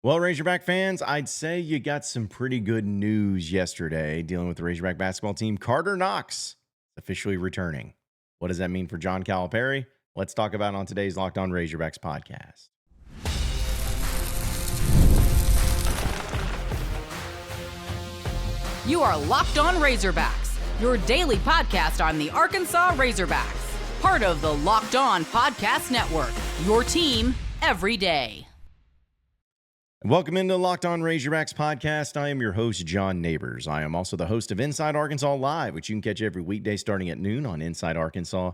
Well, Razorback fans, I'd say you got some pretty good news yesterday dealing with the Razorback basketball team. Karter Knox officially returning. What does that mean for John Calipari? Let's talk about it on today's Locked On Razorbacks podcast. You are Locked On Razorbacks, your daily podcast on the Arkansas Razorbacks, part of the Locked On Podcast Network, your team every day. Welcome into Locked On Razorbacks podcast. I am your host, John Nabors. I am also the host of Inside Arkansas Live, which you can catch every weekday starting at noon on Inside Arkansas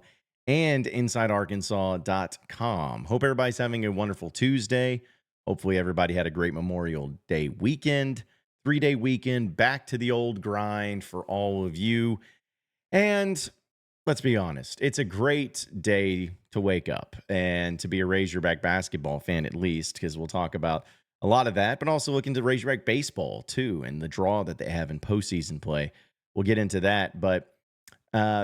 and InsideArkansas.com. Hope everybody's having a wonderful Tuesday. Hopefully everybody had a great Memorial Day weekend, 3-day weekend, back to the old grind for all of you. And let's be honest, it's a great day to wake up and to be a Razorback basketball fan at least, because we'll talk about a lot of that, but also look into Razorback baseball too and the draw that they have in postseason play. We'll get into that, but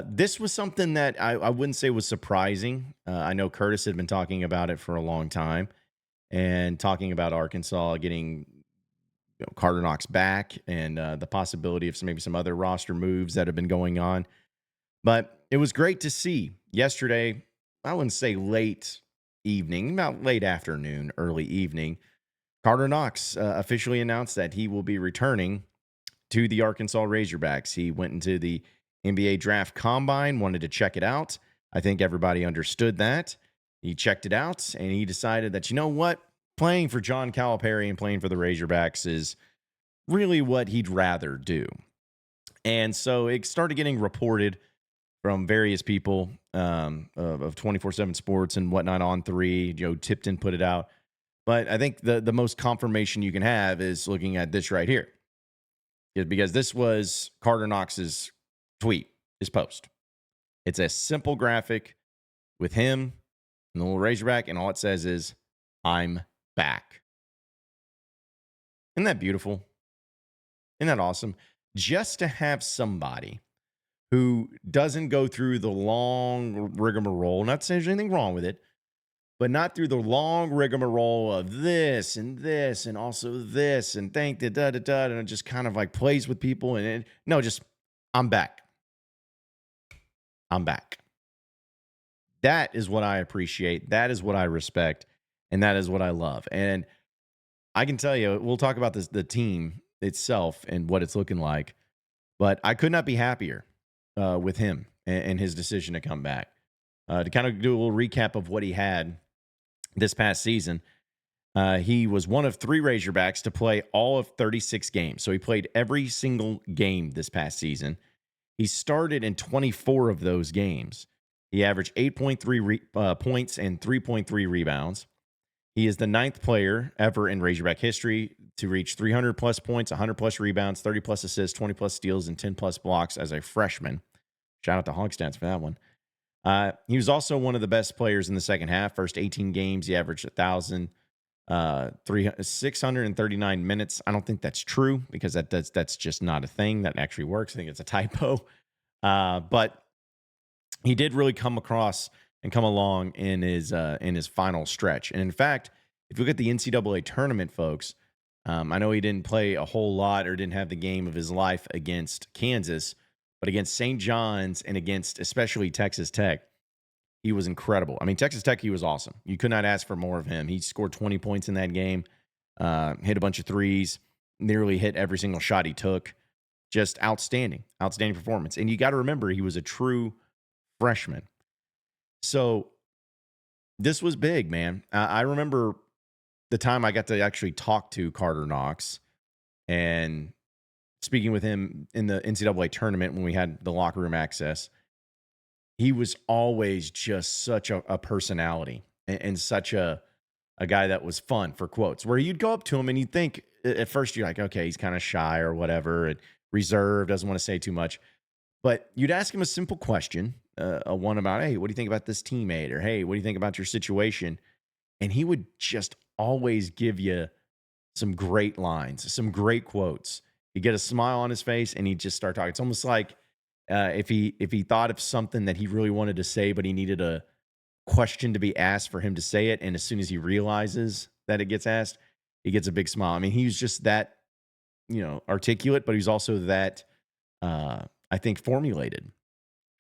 this was something that I wouldn't say was surprising. I know Curtis had been talking about it for a long time and talking about Arkansas getting Karter Knox back and the possibility of maybe some other roster moves that have been going on. But it was great to see yesterday. I wouldn't say late evening, about late afternoon, early evening. Karter Knox officially announced that he will be returning to the Arkansas Razorbacks. He went into the NBA Draft Combine, wanted to check it out. I think everybody understood that. He checked it out, and he decided that, you know what? Playing for John Calipari and playing for the Razorbacks is really what he'd rather do. And so it started getting reported from various people of 24/7 Sports and whatnot on 3. Joe Tipton put it out. But I think the most confirmation you can have is looking at this right here. Because this was Karter Knox's tweet, his post. It's a simple graphic with him and the little Razorback, and all it says is, "I'm back." Isn't that beautiful? Isn't that awesome? Just to have somebody who doesn't go through the long rigmarole, not saying there's anything wrong with it, but not through the long rigmarole of this and also this and thank the da-da-da, and it just kind of like plays with people. No, just, I'm back. I'm back. That is what I appreciate. That is what I respect. And that is what I love. And I can tell you, we'll talk about this, the team itself and what it's looking like, but I could not be happier with him and his decision to come back. To kind of do a little recap of what he had this past season, he was one of 3 Razorbacks to play all of 36 games. So he played every single game this past season. He started in 24 of those games. He averaged 8.3 points and 3.3 rebounds. He is the 9th player ever in Razorback history to reach 300-plus points, 100-plus rebounds, 30-plus assists, 20-plus steals, and 10-plus blocks as a freshman. Shout out to Hog Stats for that one. He was also one of the best players in the second half. First 18 games, he averaged 639 minutes. I don't think that's true because that's just not a thing that actually works. I think it's a typo. But he did really come along in his final stretch. And in fact, if you look at the NCAA tournament, folks, I know he didn't play a whole lot or didn't have the game of his life against Kansas, but against St. John's and against especially Texas Tech, he was incredible. I mean, Texas Tech, he was awesome. You could not ask for more of him. He scored 20 points in that game, hit a bunch of threes, nearly hit every single shot he took. Just outstanding performance. And you got to remember, he was a true freshman. So this was big, man. I remember the time I got to actually talk to Karter Knox and speaking with him in the NCAA tournament when we had the locker room access. He was always just such a personality and such a guy that was fun, for quotes, where you'd go up to him and you'd think at first you're like, okay, he's kind of shy or whatever, and reserved, doesn't want to say too much. But you'd ask him a simple question, one about, hey, what do you think about this teammate? Or, hey, what do you think about your situation? And he would just always give you some great lines, some great quotes. He'd get a smile on his face and he'd just start talking. It's almost like if he thought of something that he really wanted to say, but he needed a question to be asked for him to say it. And as soon as he realizes that it gets asked, he gets a big smile. I mean, he was just that, articulate, but he's also that, I think, formulated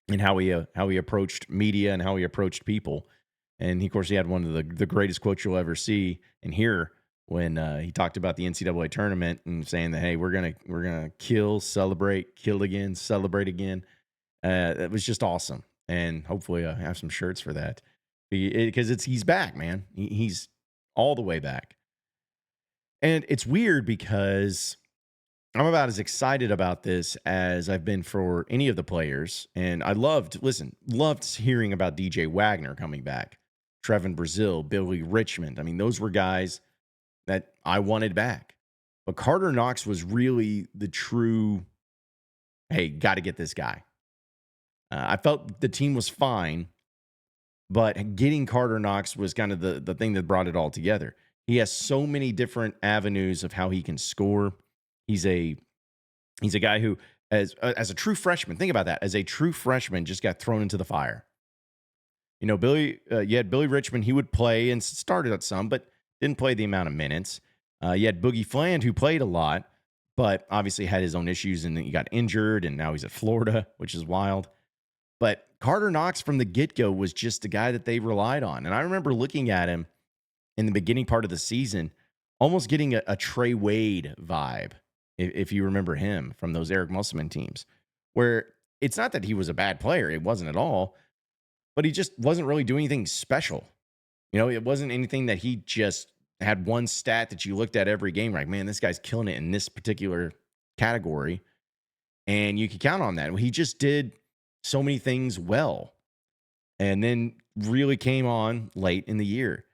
in how he approached media and how he approached people. And of course, he had one of the greatest quotes you'll ever see and hear when he talked about the NCAA tournament and saying that, hey, we're gonna kill, celebrate, kill again, celebrate again. It was just awesome, and hopefully I have some shirts for that because he's back, man. He's all the way back, and it's weird because I'm about as excited about this as I've been for any of the players. And I loved hearing about DJ Wagner coming back, Trevon Brazile, Billy Richmond. I mean, those were guys that I wanted back. But Karter Knox was really the true, hey, got to get this guy. I felt the team was fine, but getting Karter Knox was kind of the thing that brought it all together. He has so many different avenues of how he can score. He's a guy who, as a true freshman, think about that. As a true freshman, just got thrown into the fire. You had Billy Richmond. He would play and started at some, but didn't play the amount of minutes. You had Boogie Fland, who played a lot, but obviously had his own issues, and then he got injured, and now he's at Florida, which is wild. But Karter Knox from the get-go was just a guy that they relied on. And I remember looking at him in the beginning part of the season, almost getting a Trey Wade vibe, if you remember him from those Eric Musselman teams, where it's not that he was a bad player. It wasn't at all. But he just wasn't really doing anything special. It wasn't anything that he just had one stat that you looked at every game, like, man, this guy's killing it in this particular category. And you could count on that. He just did so many things well. And then really came on late in the year.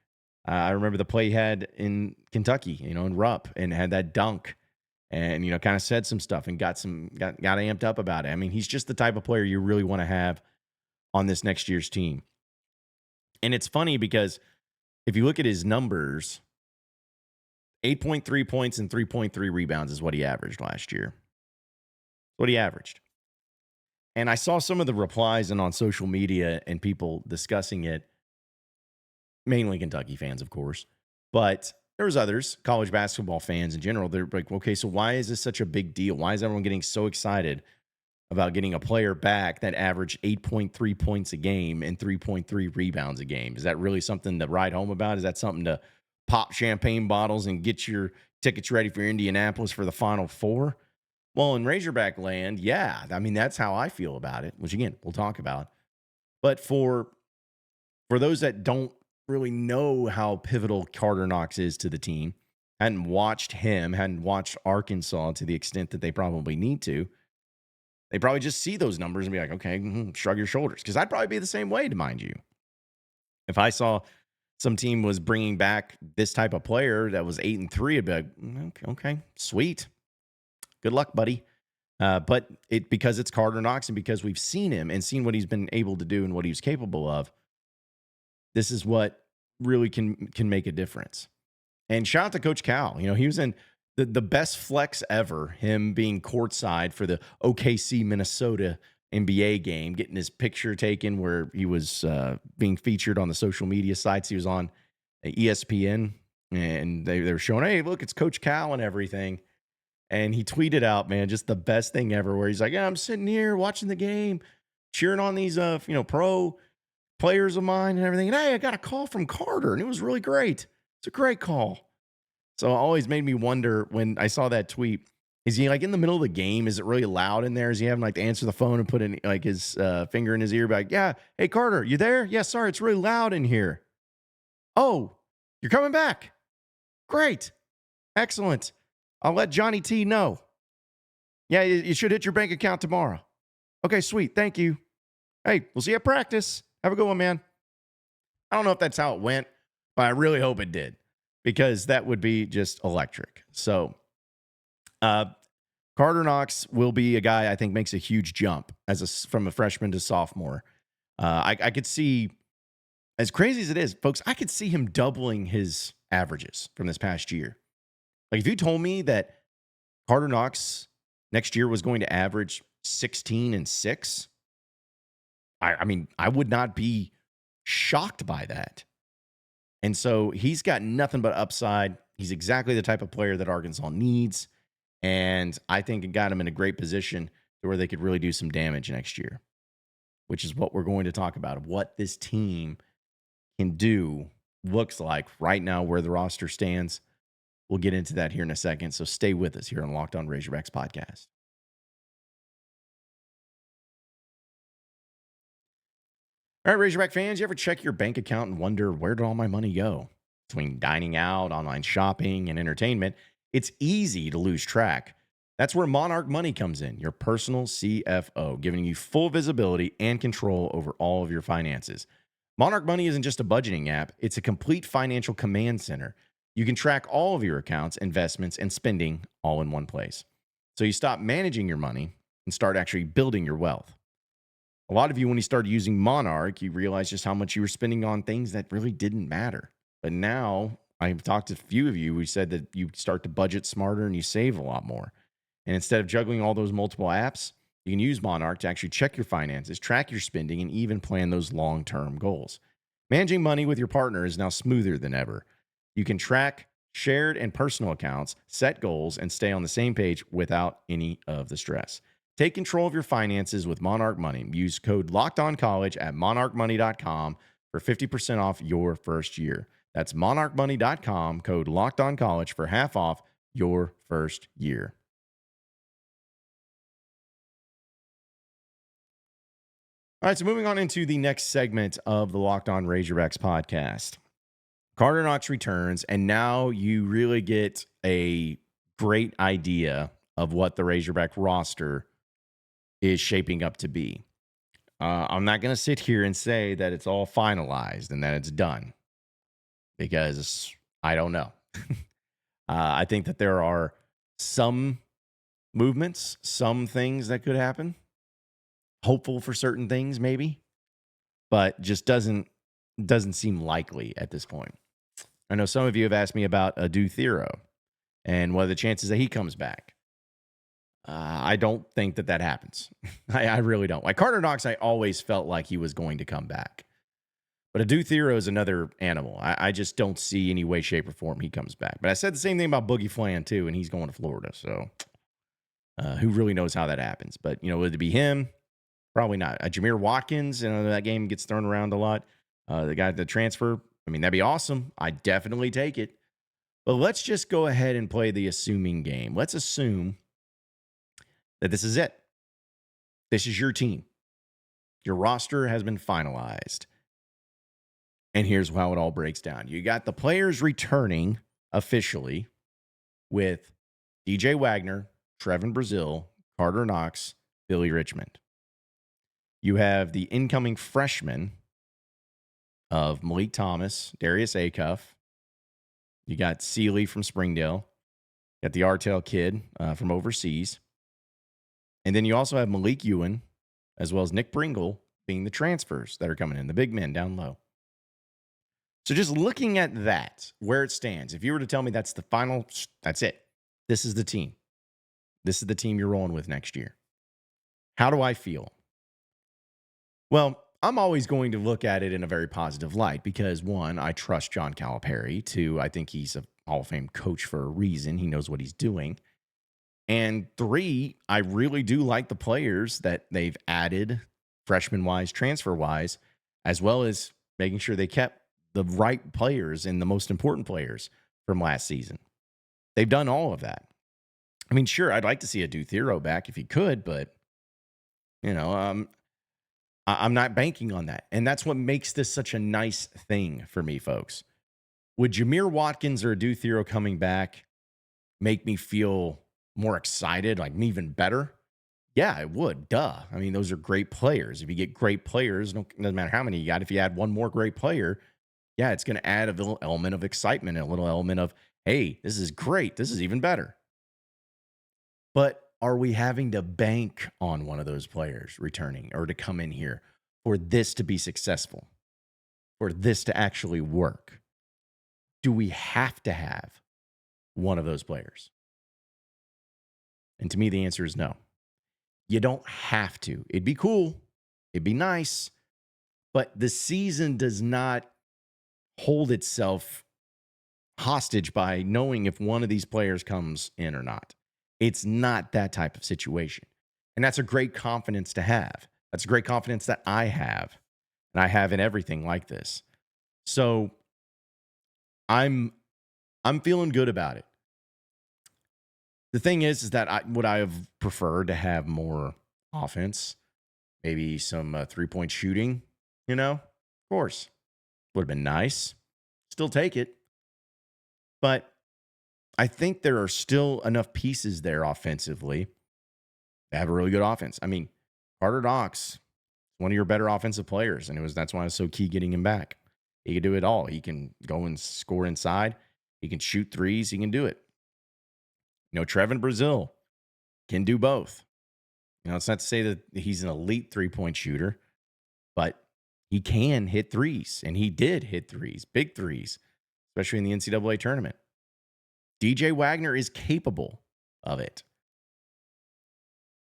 I remember the play he had in Kentucky, in Rupp, and had that dunk and, kind of said some stuff and got amped up about it. I mean, he's just the type of player you really want to have on this next year's team. And it's funny because if you look at his numbers, 8.3 points and 3.3 rebounds is what he averaged last year. What he averaged. And I saw some of the replies and on social media and people discussing it, mainly Kentucky fans, of course. But there was others, college basketball fans in general. They're like, okay, so why is this such a big deal? Why is everyone getting so excited about getting a player back that averaged 8.3 points a game and 3.3 rebounds a game? Is that really something to write home about? Is that something to pop champagne bottles and get your tickets ready for Indianapolis for the Final Four? Well, in Razorback land, yeah. I mean, that's how I feel about it, which, again, we'll talk about. But for those that don't really know how pivotal Karter Knox is to the team, hadn't watched Arkansas to the extent that they probably need to, they probably just see those numbers and be like, okay, shrug your shoulders. Because I'd probably be the same way, to mind you. If I saw some team was bringing back this type of player that was 8-3, I'd be like, okay, sweet. Good luck, buddy. But because it's Karter Knox and because we've seen him and seen what he's been able to do and what he was capable of, this is what really can make a difference. And shout out to Coach Cal. He was in the best flex ever, him being courtside for the OKC Minnesota NBA game, getting his picture taken where he was being featured on the social media sites. He was on ESPN, and they were showing, hey, look, it's Coach Cal and everything. And he tweeted out, man, just the best thing ever, where he's like, yeah, I'm sitting here watching the game, cheering on these pro players of mine and everything. And hey, I got a call from Karter, and it was really great. It's a great call. So it always made me wonder when I saw that tweet, is he like in the middle of the game? Is it really loud in there? Is he having like to answer the phone and put in like his finger in his ear? Like, yeah, hey, Karter, you there? Yeah, sorry, it's really loud in here. Oh, you're coming back. Great. Excellent. I'll let Johnny T know. Yeah, you should hit your bank account tomorrow. Okay, sweet. Thank you. Hey, we'll see you at practice. Have a good one, man. I don't know if that's how it went, but I really hope it did, because that would be just electric. So Karter Knox will be a guy I think makes a huge jump from a freshman to sophomore. I could see, as crazy as it is, folks, I could see him doubling his averages from this past year. Like, if you told me that Karter Knox next year was going to average 16 and 6, I mean, I would not be shocked by that. And so he's got nothing but upside. He's exactly the type of player that Arkansas needs. And I think it got him in a great position to where they could really do some damage next year, which is what we're going to talk about, of what this team can do, looks like right now, where the roster stands. We'll get into that here in a second. So stay with us here on Locked On Razorbacks podcast. All right, Razorback fans, you ever check your bank account and wonder, where did all my money go? Between dining out, online shopping, and entertainment, it's easy to lose track. That's where Monarch Money comes in, your personal CFO, giving you full visibility and control over all of your finances. Monarch Money isn't just a budgeting app, it's a complete financial command center. You can track all of your accounts, investments, and spending all in one place. So you stop managing your money and start actually building your wealth. A lot of you, when you started using Monarch, you realized just how much you were spending on things that really didn't matter. But now, I've talked to a few of you who said that you start to budget smarter and you save a lot more. And instead of juggling all those multiple apps, you can use Monarch to actually check your finances, track your spending, and even plan those long-term goals. Managing money with your partner is now smoother than ever. You can track shared and personal accounts, set goals, and stay on the same page without any of the stress. Take control of your finances with Monarch Money. Use code LOCKEDONCOLLEGE at monarchmoney.com for 50% off your first year. That's monarchmoney.com, code LOCKEDONCOLLEGE for half off your first year. All right, so moving on into the next segment of the Locked On Razorbacks podcast. Karter Knox returns, and now you really get a great idea of what the Razorback roster is shaping up to be. I'm not going to sit here and say that it's all finalized and that it's done, because I don't know. I think that there are some movements, some things that could happen. Hopeful for certain things, maybe, but just doesn't seem likely at this point. I know some of you have asked me about Adu Thero and what are the chances that he comes back. I don't think that happens. I really don't. Like Karter Knox, I always felt like he was going to come back. But Adu Thero is another animal. I just don't see any way, shape, or form he comes back. But I said the same thing about Boogie Flan, too, and he's going to Florida. So who really knows how that happens? But, would it be him? Probably not. Jameer Watkins, that game gets thrown around a lot. The guy at the transfer, that'd be awesome. I'd definitely take it. But let's just go ahead and play the assuming game. Let's assume that this is it. This is your team. Your roster has been finalized. And here's how it all breaks down. You got the players returning officially with DJ Wagner, Trevon Brazile, Karter Knox, Billy Richmond. You have the incoming freshmen of Malik Thomas, Darius Acuff. You got Sealy from Springdale. You got the Artel kid from overseas. And then you also have Malik Ewan, as well as Nick Pringle, being the transfers that are coming in, the big men down low. So just looking at that, where it stands, if you were to tell me that's the final, that's it. This is the team. This is the team you're rolling with next year. How do I feel? Well, I'm always going to look at it in a very positive light because, one, I trust John Calipari. Two, I think he's a Hall of Fame coach for a reason. He knows what he's doing. And three, I really do like the players that they've added, freshman-wise, transfer-wise, as well as making sure they kept the right players and the most important players from last season. They've done all of that. Sure, I'd like to see Adu Thero back if he could, but, I'm not banking on that. And that's what makes this such a nice thing for me, folks. Would Jameer Watkins or Adu Thero coming back make me feel more excited, like even better? Yeah, it would. Duh. Those are great players. If you get great players, doesn't matter how many you got. If you add one more great player, yeah, it's going to add a little element of excitement, a little element of, hey, this is great. This is even better. But are we having to bank on one of those players returning or to come in here for this to be successful, for this to actually work? Do we have to have one of those players? And to me, the answer is no. You don't have to. It'd be cool. It'd be nice. But the season does not hold itself hostage by knowing if one of these players comes in or not. It's not that type of situation. And that's a great confidence to have. That's a great confidence that I have. And I have in everything like this. So I'm feeling good about it. The thing is that would I have preferred to have more offense, maybe some 3-point shooting, Of course. Would have been nice. Still take it. But I think there are still enough pieces there offensively to have a really good offense. I mean, Karter Knox, one of your better offensive players, and that's why it was so key getting him back. He can do it all. He can go and score inside. He can shoot threes. He can do it. Trevon Brazile can do both. It's not to say that he's an elite 3-point shooter, but he can hit threes, and he did hit threes, big threes, especially in the NCAA tournament. DJ Wagner is capable of it.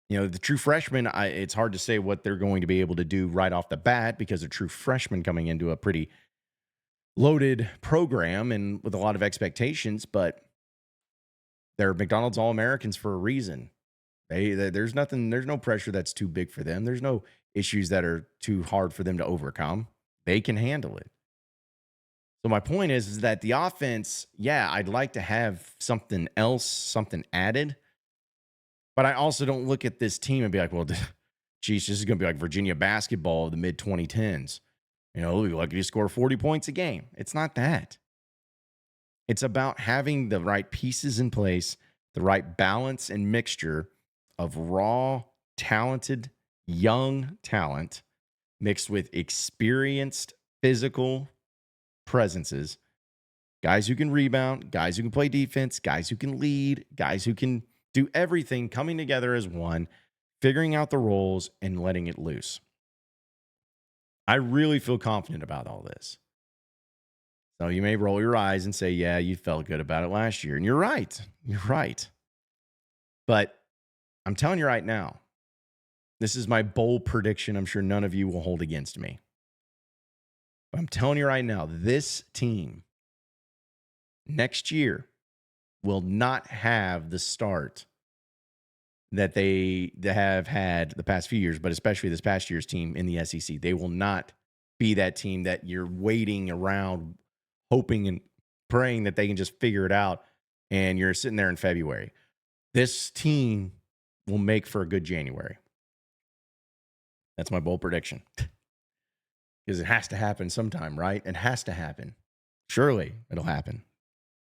The true freshmen, it's hard to say what they're going to be able to do right off the bat because they're true freshmen coming into a pretty loaded program and with a lot of expectations, but they're McDonald's All-Americans for a reason. There's no pressure that's too big for them. There's no issues that are too hard for them to overcome. They can handle it. So my point is that the offense, I'd like to have something else, something added. But I also don't look at this team and be like, well, geez, this is going to be like Virginia basketball of the mid-2010s. Like you score 40 points a game. It's not that. It's about having the right pieces in place, the right balance and mixture of raw, talented, young talent mixed with experienced physical presences, guys who can rebound, guys who can play defense, guys who can lead, guys who can do everything, coming together as one, figuring out the roles and letting it loose. I really feel confident about all this. So you may roll your eyes and say, yeah, you felt good about it last year. And you're right. You're right. But I'm telling you right now, this is my bold prediction. I'm sure none of you will hold against me. But I'm telling you right now, this team next year will not have the start that they have had the past few years, but especially this past year's team in the SEC. They will not be that team that you're waiting around, hoping and praying that they can just figure it out, and you're sitting there in February. This team will make for a good January. That's my bold prediction. Because it has to happen sometime, right? It has to happen. Surely it'll happen.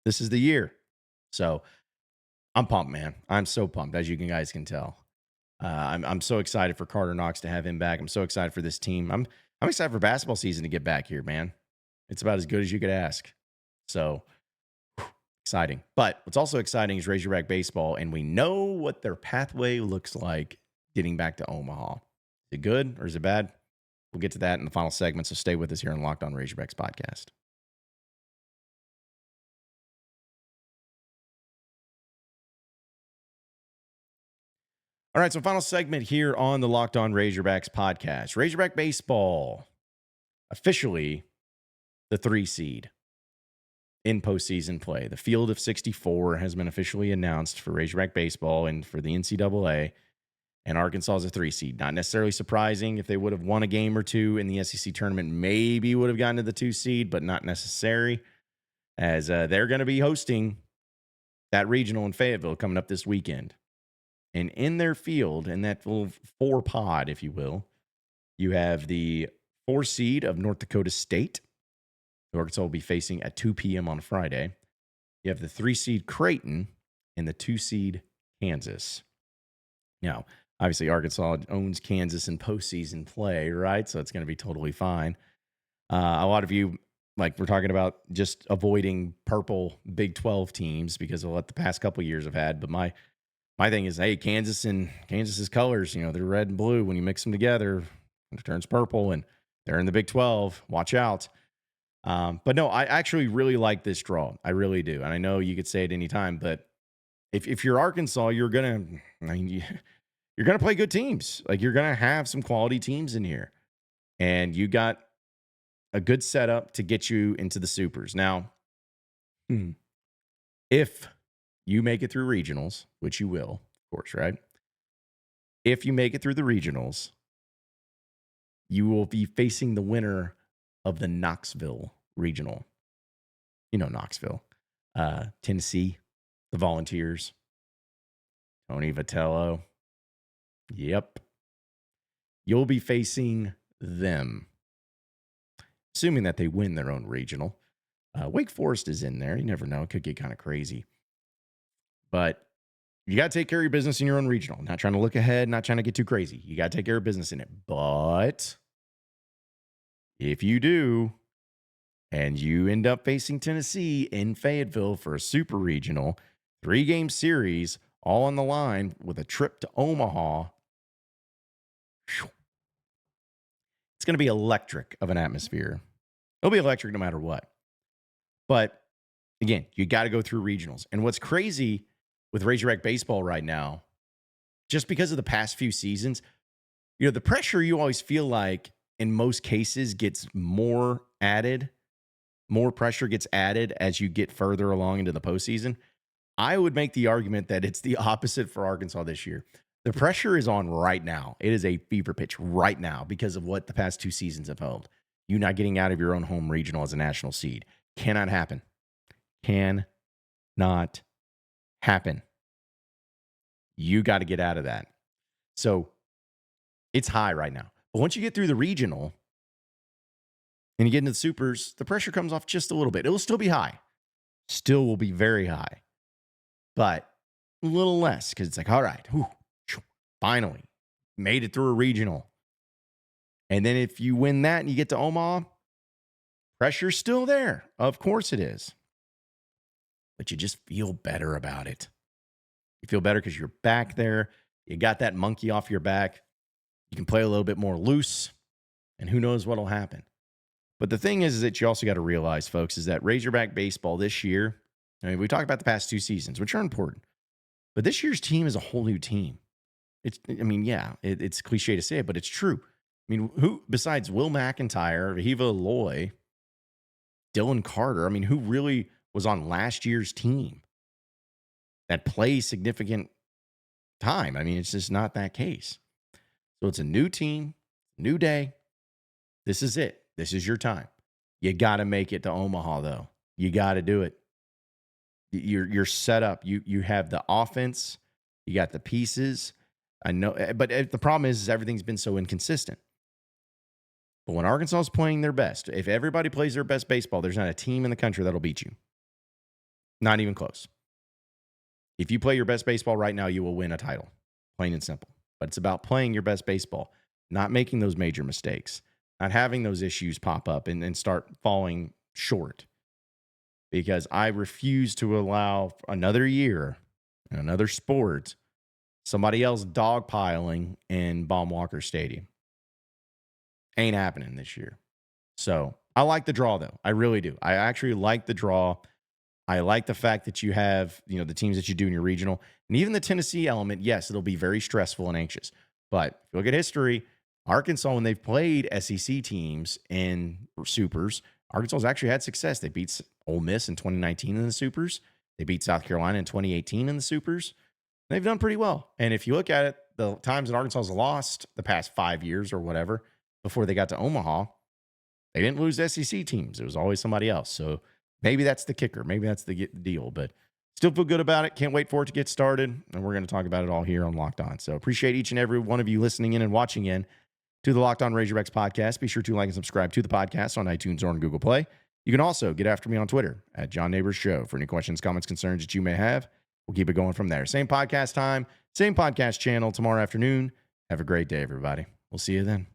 This is the year. So I'm pumped, man. I'm so pumped, as you guys can tell. I'm so excited for Karter Knox to have him back. I'm so excited for this team. I'm excited for basketball season to get back here, man. It's about as good as you could ask. So exciting. But what's also exciting is Razorback baseball, and we know what their pathway looks like getting back to Omaha. Is it good or is it bad? We'll get to that in the final segment, so stay with us here on Locked On Razorbacks podcast. All right, so final segment here on the Locked On Razorbacks podcast. Razorback baseball, officially the 3 seed in postseason play. The field of 64 has been officially announced for Razorback baseball and for the NCAA, and Arkansas is a 3 seed. Not necessarily surprising. If they would have won a game or two in the SEC tournament, maybe would have gotten to the 2 seed, but not necessary, as they're going to be hosting that regional in Fayetteville coming up this weekend. And in their field, in that little 4 pod, if you will, you have the 4 seed of North Dakota State, who Arkansas will be facing at 2 p.m. on Friday. You have the 3 seed Creighton and the 2 seed Kansas. Now, obviously, Arkansas owns Kansas in postseason play, right? So it's going to be totally fine. A lot of you, we're talking about just avoiding purple Big 12 teams because of what the past couple of years have had. But my thing is, hey, Kansas's colors, they're red and blue. When you mix them together, it turns purple, and they're in the Big 12. Watch out. But no, I actually really like this draw. I really do. And I know you could say it any time, but if you're Arkansas, you're going to play good teams. You're going to have some quality teams in here. And you got a good setup to get you into the supers. Now, If you make it through regionals, which you will, of course, right? If you make it through the regionals, you will be facing the winner of the Knoxville regional. You know Knoxville, Tennessee, the Volunteers, Tony Vitello. Yep. You'll be facing them, assuming that they win their own regional. Wake Forest is in there. You never know. It could get kind of crazy. But you got to take care of your business in your own regional. Not trying to look ahead, not trying to get too crazy. You got to take care of business in it. But if you do, and you end up facing Tennessee in Fayetteville for a super regional, 3-game series, all on the line with a trip to Omaha, it's going to be electric of an atmosphere. It'll be electric no matter what. But again, you got to go through regionals. And what's crazy with Razorback baseball right now, just because of the past few seasons, the pressure you always feel like in most cases gets more added. More pressure gets added as you get further along into the postseason. I would make the argument that it's the opposite for Arkansas this year. The pressure is on right now. It is a fever pitch right now because of what the past 2 seasons have held. You not getting out of your own home regional as a national seed. Cannot happen. Cannot happen. You got to get out of that. So it's high right now. But once you get through the regional and you get into the supers, the pressure comes off just a little bit. It will still be high. Still will be very high. But a little less because it's like, all right, finally made it through a regional. And then if you win that and you get to Omaha, pressure's still there. Of course it is. But you just feel better about it. You feel better because you're back there. You got that monkey off your back. You can play a little bit more loose. And who knows what'll happen. But the thing is that you also got to realize, folks, is that Razorback baseball this year, I mean, we talked about the past 2 seasons, which are important. But this year's team is a whole new team. It's cliche to say it, but it's true. I mean, who besides Will McIntyre, Vahiva Loy, Dylan Karter, I mean, who really was on last year's team that plays significant time? I mean, it's just not that case. So it's a new team, new day. This is it. This is your time. You got to make it to Omaha, though. You got to do it. You're set up. You have the offense. You got the pieces. I know, but the problem is everything's been so inconsistent. But when Arkansas is playing their best, if everybody plays their best baseball, there's not a team in the country that'll beat you. Not even close. If you play your best baseball right now, you will win a title. Plain and simple. But it's about playing your best baseball, not making those major mistakes, not having those issues pop up and start falling short. Because I refuse to allow another year in another sport, somebody else dogpiling in Baum-Walker Stadium. Ain't happening this year. So I like the draw, though. I really do. I actually like the draw. I like the fact that you have, the teams that you do in your regional. And even the Tennessee element, yes, it'll be very stressful and anxious. But if you look at history, Arkansas, when they've played SEC teams in supers, Arkansas's actually had success. They beat Ole Miss in 2019 in the supers. They beat South Carolina in 2018 in the supers. They've done pretty well. And if you look at it, the times that Arkansas has lost the past 5 years or whatever, before they got to Omaha, they didn't lose SEC teams. It was always somebody else. So maybe that's the kicker. Maybe that's the deal. But still feel good about it. Can't wait for it to get started. And we're going to talk about it all here on Locked On. So appreciate each and every one of you listening in and watching in to the Locked On Razorbacks podcast. Be sure to like and subscribe to the podcast on iTunes or on Google Play. You can also get after me on Twitter at John Nabors Show for any questions, comments, concerns that you may have. We'll keep it going from there. Same podcast time, same podcast channel tomorrow afternoon. Have a great day, everybody. We'll see you then.